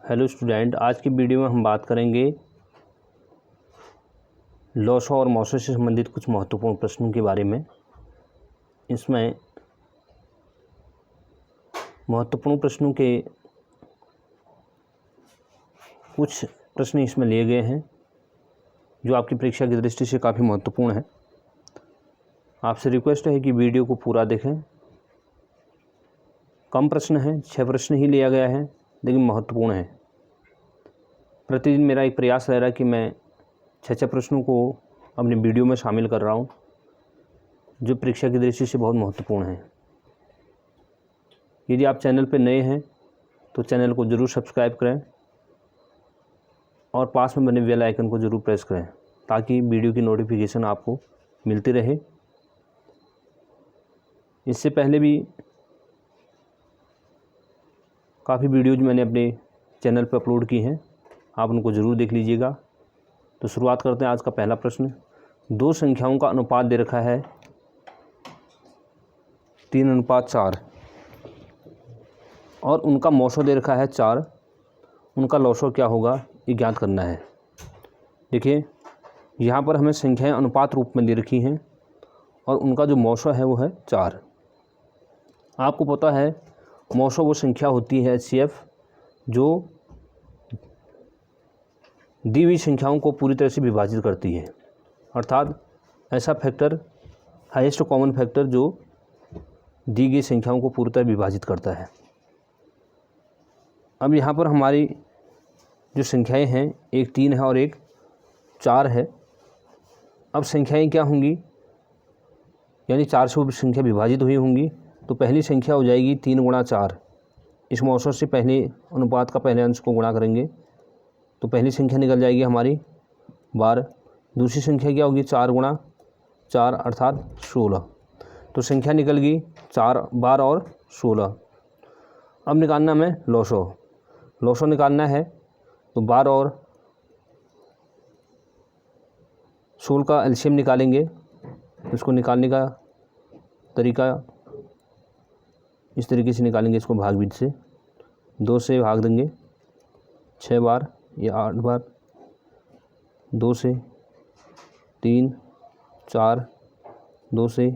Hello student, आज की video में हम बात करेंगे लॉसो और मॉसो से संबंधित कुछ महत्वपूर्ण प्रश्नों के बारे में। इसमें महत्वपूर्ण प्रश्नों के कुछ प्रश्न इसमें लिए गए हैं जो आपकी परीक्षा की दृष्टि से काफ़ी महत्वपूर्ण है। आपसे रिक्वेस्ट है कि वीडियो को पूरा देखें। कम प्रश्न हैं, 6 प्रश्न ही लिया गया है, लेकिन महत्वपूर्ण है। प्रतिदिन मेरा एक प्रयास रह रहा है कि मैं 6 प्रश्नों को अपनी वीडियो में शामिल कर रहा हूँ जो परीक्षा की दृष्टि से बहुत महत्वपूर्ण है। यदि आप चैनल पर नए हैं तो चैनल को ज़रूर सब्सक्राइब करें और पास में बने बेल आइकन को ज़रूर प्रेस करें ताकि वीडियो की नोटिफिकेशन आपको मिलती रहे। इससे पहले भी काफ़ी वीडियोज़ मैंने अपने चैनल पर अपलोड की हैं, आप उनको ज़रूर देख लीजिएगा। तो शुरुआत करते हैं। आज का पहला प्रश्न, 2 संख्याओं का अनुपात दे रखा है 3:4 और उनका मॉसो दे रखा है 4। उनका लॉसो क्या होगा ये ज्ञात करना है। देखिए, यहाँ पर हमें संख्याएं अनुपात रूप में दे रखी हैं और उनका जो मॉसो है वो है 4। आपको पता है मॉसो वो संख्या होती है HCF जो दी हुई संख्याओं को पूरी तरह से विभाजित करती है, अर्थात ऐसा फैक्टर, हाईएस्ट कॉमन फैक्टर जो दी गई संख्याओं को पूरी तरह विभाजित करता है। अब यहाँ पर हमारी जो संख्याएं हैं, एक 3 है और एक 4 है। अब संख्याएं क्या होंगी, यानी 4 से वो संख्या विभाजित हुई होंगी, तो पहली संख्या हो जाएगी 3 गुणा 4। इस मॉसो से पहले अनुपात का पहले अंश को गुणा करेंगे तो पहली संख्या निकल जाएगी हमारी 12। दूसरी संख्या क्या होगी, 4 गुणा 4 अर्थात 16। तो संख्या निकल गई 4, 12 और 16। अब निकालना हमें लॉसो निकालना है, तो 12 और 16 का एलसीएम निकालेंगे। इसको निकालने का तरीका इस तरीके से निकालेंगे, इसको भाग से 2 से भाग देंगे 6 बार, ये 8 बार, 2 से 3, 4, 2 से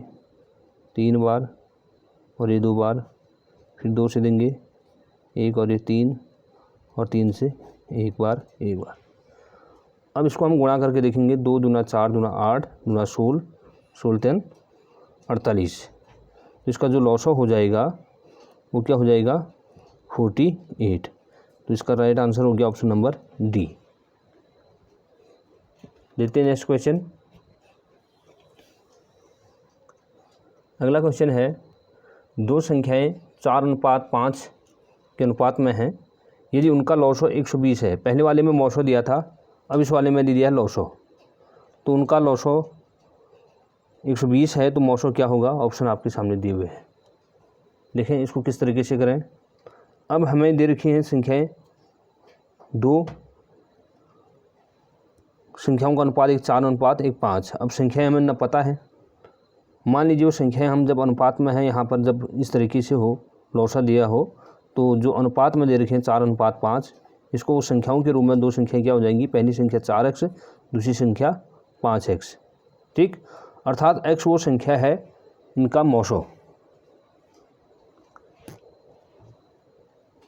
3 बार और ये 2 बार, फिर 2 से देंगे 1 और ये 3 और 3 से 1 बार, 1 बार। अब इसको हम गुणा करके देखेंगे। 2 दूना 4 दूना 8 दूना 16, 16 48। इसका जो लॉसो हो जाएगा वो क्या हो जाएगा, 48। तो इसका राइट आंसर हो गया ऑप्शन नंबर डी। देखते हैं नेक्स्ट क्वेश्चन। अगला क्वेश्चन है, 2 संख्याएं 4:5 के अनुपात में हैं, यदि उनका लॉसो 120 है। पहले वाले में मॉसो दिया था, अब इस वाले में दे दिया है लॉसो। तो उनका लॉसो 120 है, तो मॉसो क्या होगा, ऑप्शन आपके सामने दिए हुए हैं। देखें इसको किस तरीके से करें। अब हमें दे रखी हैं संख्याएं 2 संख्याओं का अनुपात 1 4 1 5। अब संख्याएं हमें न पता है। मान लीजिए वो संख्याएं हम जब अनुपात में हैं, यहाँ पर जब इस तरीके से हो, लॉसा दिया हो, तो जो अनुपात में दे रखे हैं 4:5, इसको वो संख्याओं के रूप में 2 संख्या क्या हो जाएंगी, पहली संख्या 4x, दूसरी संख्या 5x। ठीक, अर्थात x वो संख्या है इनका मॉसो,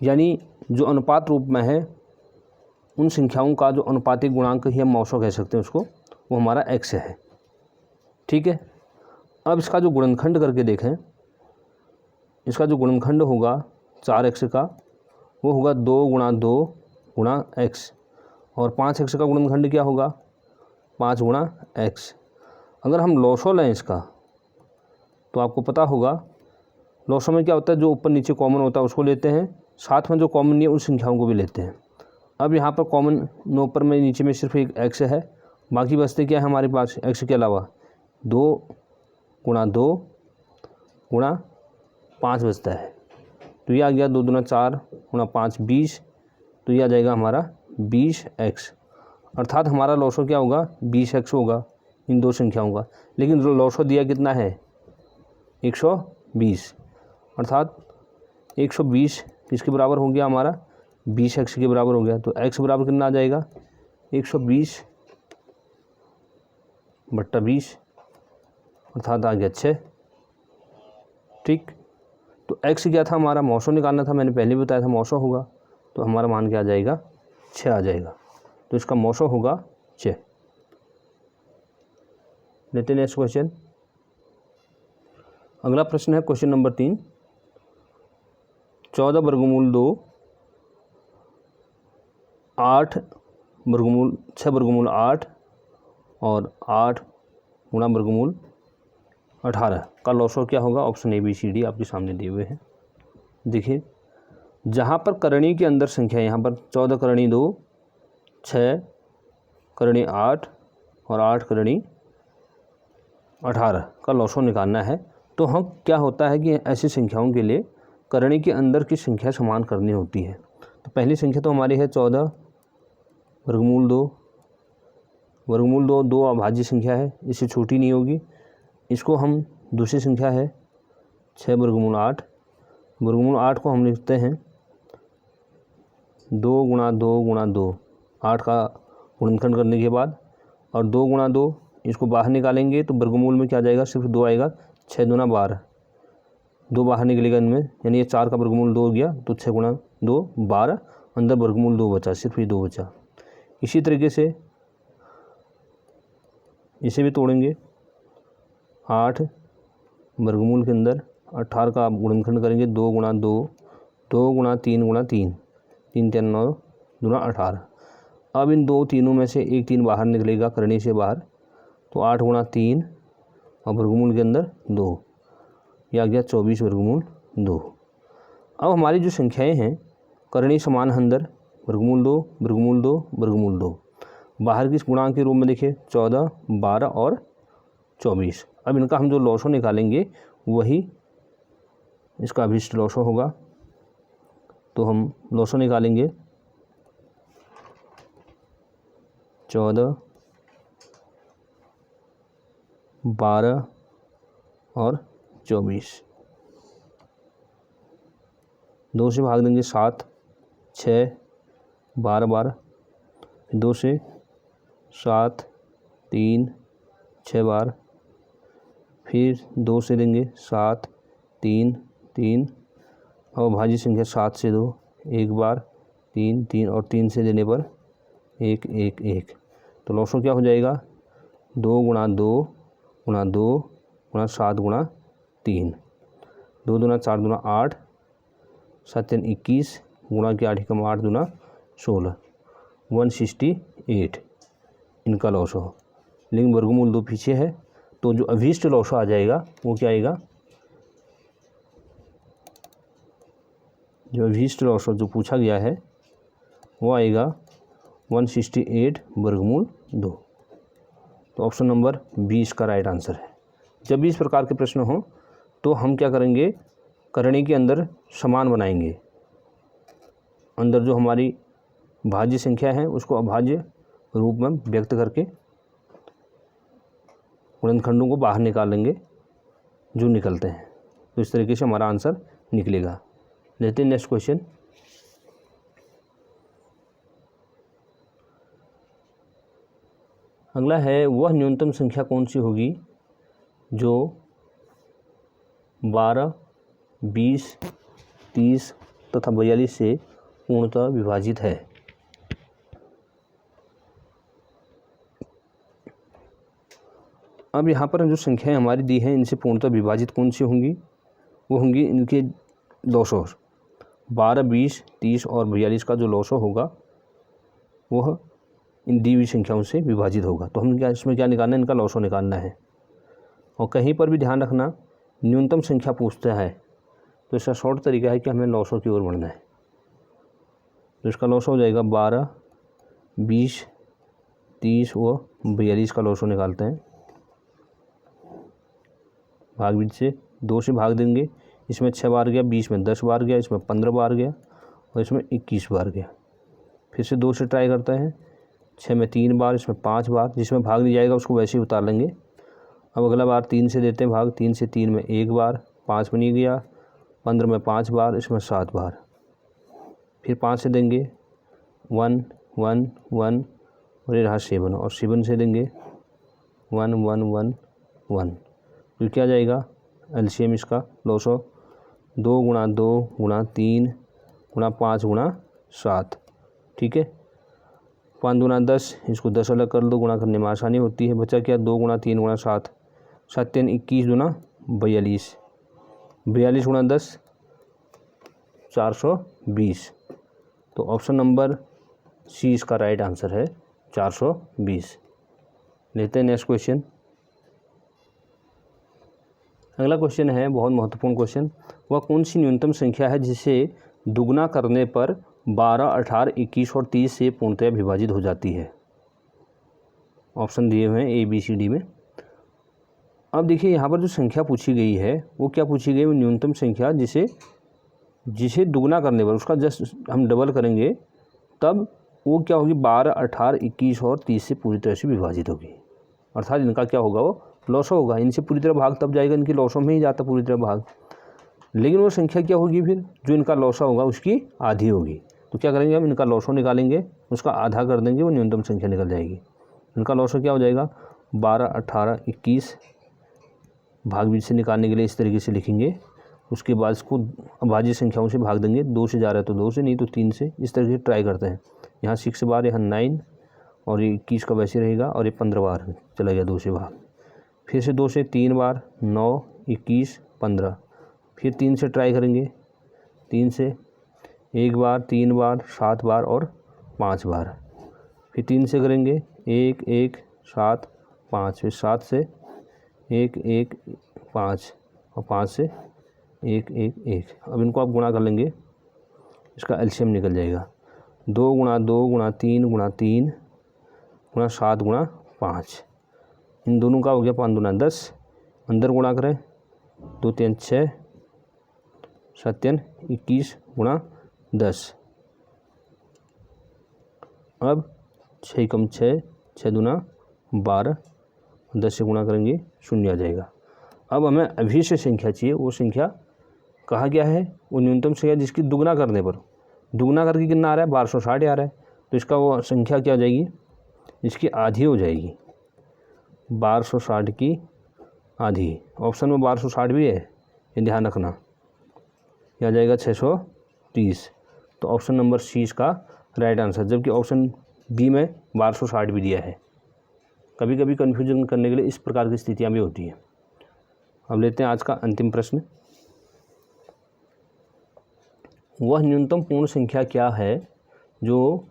यानी जो अनुपात रूप में है उन संख्याओं का जो अनुपातिक गुणांक ही हम मॉसो कह सकते हैं उसको, वो हमारा x है। ठीक है, अब इसका जो गुणनखंड करके देखें, इसका जो गुणनखंड होगा 4x का वो होगा 2 गुणा 2 गुणा x, और 5x का गुणनखंड क्या होगा, 5 गुणा x। अगर हम लॉसो लें इसका, तो आपको पता होगा लॉसो में क्या होता है, जो ऊपर नीचे कॉमन होता है उसको लेते हैं, साथ में जो कॉमन नहीं है उन संख्याओं को भी लेते हैं। अब यहाँ पर कॉमन नो ऊपर में नीचे में सिर्फ एक x है, बाकी बचते क्या है हमारे पास x के अलावा 2 गुणा 2 गुणा 5 बचता है। तो ये आ गया 2 दूना 4 गुणा 5 20। तो ये आ जाएगा हमारा 20x, अर्थात हमारा लॉसो क्या होगा, 20x होगा इन 2 संख्याओं का। लेकिन लॉसो दिया कितना है, 120, अर्थात 120 किसके बराबर हो गया हमारा, 20 एक्स के बराबर हो गया। तो एक्स बराबर कितना आ जाएगा 120 बट्टा 20 अर्थात आ गया 6। ठीक, तो एक्स क्या था हमारा, मौसो निकालना था, मैंने पहले भी बताया था मौसो होगा, तो हमारा मान क्या आ जाएगा 6 आ जाएगा। तो इसका मौसो होगा 6। लेते हैं नेक्स्ट क्वेश्चन। अगला प्रश्न है क्वेश्चन नंबर 3। 14 वर्गमूल 2 8 वर्गमूल 6 वर्गमूल 8 और 8 गुणा वर्गमूल 18 का लॉसो क्या होगा। ऑप्शन ABCD आपके सामने दिए हुए हैं। देखिए, जहाँ पर करणी के अंदर संख्या है, यहाँ पर 14 करणी 2, 6 करणी 8 और 8 करणी 18 का लॉसो निकालना है। तो हम क्या होता है कि ऐसी संख्याओं के लिए करणी के अंदर की संख्या समान करनी होती है। तो पहली संख्या तो हमारी है 14 वर्गमूल 2। वर्गमूल 2 अभाज्य संख्या है, इससे छोटी नहीं होगी। इसको हम दूसरी संख्या है 6 वर्गमूल 8। वर्गमूल 8 को हम लिखते हैं 2 गुणा 2 गुणा 2, 8 का गुणनखंड करने के बाद, और 2 गुणा 2 इसको बाहर निकालेंगे तो वर्गमूल में क्या आ जाएगा, सिर्फ 2 आएगा। 6 दूना 12, 2 बाहर निकलेगा इनमें, यानी ये 4 का वर्गमूल 2 हो गया। तो 6 गुणा 2 12, अंदर वर्गमूल 2 बचा, सिर्फ ये 2 बचा। इसी तरीके से इसे भी तोड़ेंगे। 8 वर्गमूल के अंदर 18 का आप गुणनखंड करेंगे, 2 गुणा 2, 2 गुणा 3 गुणा 3, 3 3 9 दूना 18। अब इन 2 तीनों में से एक 3 बाहर निकलेगा करणी से बाहर, तो 8 गुणा 3 और वर्गमूल के अंदर 2, यह आ गया 24 वर्गमूल 2। अब हमारी जो संख्याएं हैं करणी समान अंदर वर्गमूल 2 वर्गमूल 2 वर्गमूल 2, बाहर की गुणांक के रूप में देखिए 14 12 और 24। अब इनका हम जो लॉसो निकालेंगे वही इसका अभिष्ट लॉसो होगा। तो हम लॉसो निकालेंगे 14 12 और 24, 2 से भाग देंगे 7, 6 12 12, 2 से 7 3 6 बार, फिर 2 से देंगे 7 3 3, और भाज्य संख्या 7 से 2 एक बार, 3 3 और 3 से देने पर 1 1 1। तो लॉसो क्या हो जाएगा 2 गुणा 2 गुणा 2 गुणा 7 गुणा 3, 2 दूना 4 दूना 8, 7 21 गुणा के 8 कम 8 दूना 16, 168 इनका लॉसो हो। लेकिन वर्गमूल 2 पीछे है, तो जो अभीष्ट लॉसो आ जाएगा वो क्या आएगा, जो अभीष्ट लॉसो जो पूछा गया है वो आएगा 168 वर्गमूल 2। तो ऑप्शन नंबर 20 का राइट आंसर है। जब भी इस प्रकार के प्रश्न हो तो हम क्या करेंगे, करणी के अंदर समान बनाएंगे, अंदर जो हमारी भाज्य संख्या है उसको अभाज्य रूप में व्यक्त करके गुणनखंडों को बाहर निकालेंगे जो निकलते हैं। तो इस तरीके से हमारा आंसर निकलेगा। लेते हैं नेक्स्ट क्वेश्चन। अगला है, वह न्यूनतम संख्या कौन सी होगी जो 12 20 30 तथा 42 से पूर्णतः विभाजित है। अब यहाँ पर जो संख्याएं हमारी दी हैं इनसे पूर्णतः विभाजित कौन सी होंगी, वो होंगी इनके लॉसो। 12 20 30 और 42 का जो लॉसो होगा वह इन दी हुई संख्याओं से विभाजित होगा। तो हम क्या इसमें क्या निकालना है, इनका लॉसो निकालना है। और कहीं पर भी ध्यान रखना न्यूनतम संख्या पूछता है तो इसका शॉर्ट तरीका है कि हमें लॉसो की ओर बढ़ना है। तो इसका लॉसो हो जाएगा 12 20 30 और 42 का लॉसो निकालते हैं। भाग बीच से 2 से भाग देंगे, इसमें 6 बार गया, 20 में 10 बार गया, इसमें 15 बार गया और इसमें 21 बार गया। फिर से 2 से ट्राई करते हैं, 6 में 3 बार, इसमें 5 बार, जिसमें भाग नहीं जाएगा उसको वैसे ही उतार लेंगे। अब अगला बार 3 से देते हैं भाग, 3 से 3 में 1 बार, 5 में नहीं गया, 15 में 5 बार, इसमें 7 बार। फिर 5 से देंगे 1 1 1 और ये रहा 7 और 7 से देंगे 1 1 1 1। तो क्या जाएगा एलसीएम इसका लॉस ऑफ 2 गुणा 2 गुणा 3 गुणा 5 गुणा 7। ठीक है, 5 दूना 10, इसको 10 अलग कर लो, गुणा करने में आसानी होती है। बचा क्या 2 गुणा 3 गुणा 7, 7 3 21 दूना 42, 42 गुणा 10 420। तो ऑप्शन नंबर सी इसका राइट आंसर है 420। लेते हैं नेक्स्ट क्वेश्चन। अगला क्वेश्चन है बहुत महत्वपूर्ण क्वेश्चन। वह कौन सी न्यूनतम संख्या है जिसे दुगना करने पर 12, 18, 21 और 30 से पूर्णतः विभाजित हो जाती है? ऑप्शन दिए हुए हैं ए बी सी डी में। अब देखिए यहाँ पर जो संख्या पूछी गई है वो क्या पूछी गई, वो न्यूनतम संख्या जिसे दुगना करने पर उसका जस्ट हम डबल करेंगे तब वो क्या होगी 12, 18, 21 और 30 से पूरी तरह से विभाजित होगी। अर्थात इनका क्या होगा, वो लॉसो होगा। इनसे पूरी तरह भाग तब जाएगा, इनकी लॉसों में ही जाता पूरी तरह भाग। लेकिन वो संख्या क्या होगी फिर, जो इनका लॉसा होगा उसकी आधी होगी। तो क्या करेंगे हम, इनका लॉसो निकालेंगे, उसका आधा कर देंगे, वो न्यूनतम संख्या निकल जाएगी। इनका लॉसो क्या हो जाएगा 12, 18, 21। भाग बीच से निकालने के लिए इस तरीके से लिखेंगे। उसके बाद इसको अभाज्य संख्याओं से भाग देंगे। 2 से जा रहा है तो 2 से, नहीं तो 3 से। इस तरीके से ट्राई करते हैं। यहाँ 6 बार, यहाँ 9 और ये 21 का वैसे रहेगा और ये 15 बार चला गया 2 से भाग। फिर से 2 से 3 बार, 9, 21, 15। फिर 3 से ट्राई करेंगे, 3 से 1 बार, 3 बार, 7 बार और 5 बार। फिर 3 से करेंगे 1 1 7 5, फिर 7 से 1 1 5 और 5 से 1 1 1। अब इनको आप गुणा कर लेंगे, इसका एलसीएम निकल जाएगा 2 गुणा 2 गुणा 3 गुणा 3 गुणा 7 गुणा 5। इन दोनों का हो गया 5 दूना 10। अंदर गुणा करें 2 3 6, 7 3 21 गुणा 10। अब 6 कम 6, 6 दूना 12, 10 से गुणा करेंगे 0 आ जाएगा। अब हमें अभी से संख्या चाहिए, वो संख्या कहा गया है, वो न्यूनतम संख्या जिसकी दुगना करने पर, दुगना करके कितना आ रहा है 1260 आ रहा है। तो इसका वो संख्या क्या हो जाएगी, इसकी आधी हो जाएगी, 1260 की आधी। ऑप्शन में 1260 भी है, ये ध्यान रखना। यह आ जाएगा 630। तो ऑप्शन नंबर सी इसका राइट आंसर, जबकि ऑप्शन बी में 1260 भी दिया है। कभी कभी कन्फ्यूजन करने के लिए इस प्रकार की स्थितियाँ भी होती हैं। अब लेते हैं आज का अंतिम प्रश्न। वह न्यूनतम पूर्ण संख्या क्या है जो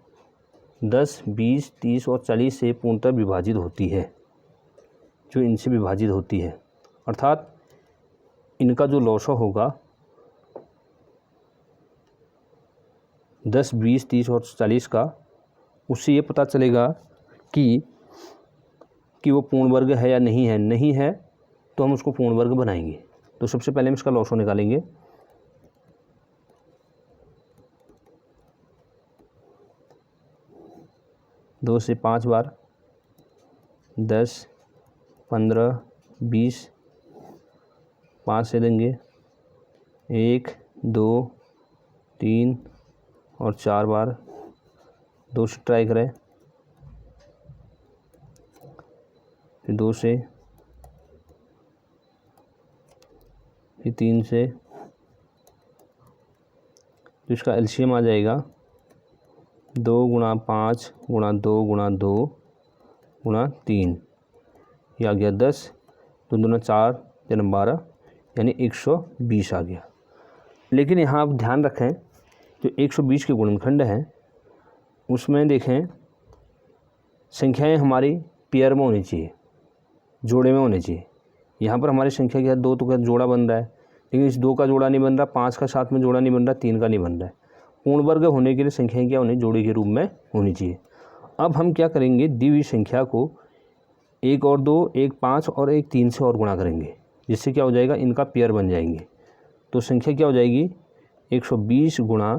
10, 20, 30 और 40 से पूर्णतः विभाजित होती है, जो इनसे विभाजित होती है। अर्थात इनका जो लॉसा होगा 10, 20, 30 और 40 का, उससे ये पता चलेगा कि वो पूर्ण वर्ग है या नहीं है। नहीं है तो हम उसको पूर्ण वर्ग बनाएंगे। तो सबसे पहले हम इसका लॉसो निकालेंगे। दो से 5 बार, 10, 15, 20, 5 से देंगे 1 2 3 और 4 बार, 2 से ट्राई करें, फिर 2 से, फिर 3 से। तो इसका एलसीएम आ जाएगा 2 गुणा 5 गुणा 2 गुणा 2 गुणा 3, ये आ गया 10। 2 दूना 4, 3 12, यानी 120 आ गया। लेकिन यहाँ आप ध्यान रखें, जो 120 के गुणनखंड हैं उसमें देखें संख्याएं हमारी पेयर में होनी चाहिए, जोड़े में होनी चाहिए। यहाँ पर हमारी संख्या क्या है, 2 तो का जोड़ा बन रहा है, लेकिन इस 2 का जोड़ा नहीं बन रहा, 5 का साथ में जोड़ा नहीं बन रहा, 3 का नहीं बन रहा है। पूर्ण वर्ग होने के लिए संख्याएं क्या होनी, जोड़े के रूप में होनी चाहिए। अब हम क्या करेंगे, दी हुई संख्या को 1 और 2, 1 5 और 1 3 से और गुणा करेंगे, जिससे क्या हो जाएगा, इनका पेयर बन जाएंगे। तो संख्या क्या हो जाएगी 120 गुणा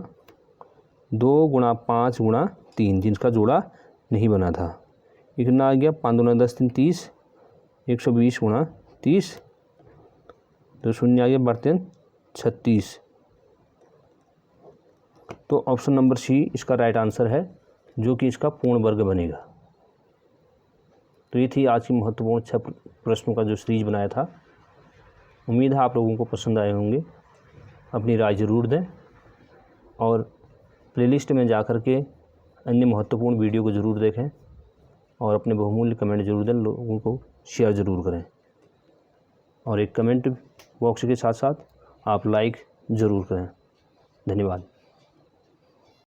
2 गुणा 5 गुणा 3, जिनका जोड़ा नहीं बना था। ये कितना आ गया, 5 दूना 10 3 30, 120 गुणा 30, तो 0 आ गया, बढ़ते 36। तो ऑप्शन नंबर सी इसका राइट आंसर है, जो कि इसका पूर्ण वर्ग बनेगा। तो ये थी आज की महत्वपूर्ण 6 प्रश्नों का जो सीरीज बनाया था। उम्मीद है आप लोगों को पसंद आए होंगे। अपनी राय ज़रूर दें और प्लेलिस्ट में जा कर के अन्य महत्वपूर्ण वीडियो को ज़रूर देखें और अपने बहुमूल्य कमेंट ज़रूर दें, लोगों को शेयर ज़रूर करें। और एक कमेंट बॉक्स के साथ साथ आप लाइक ज़रूर करें। धन्यवाद।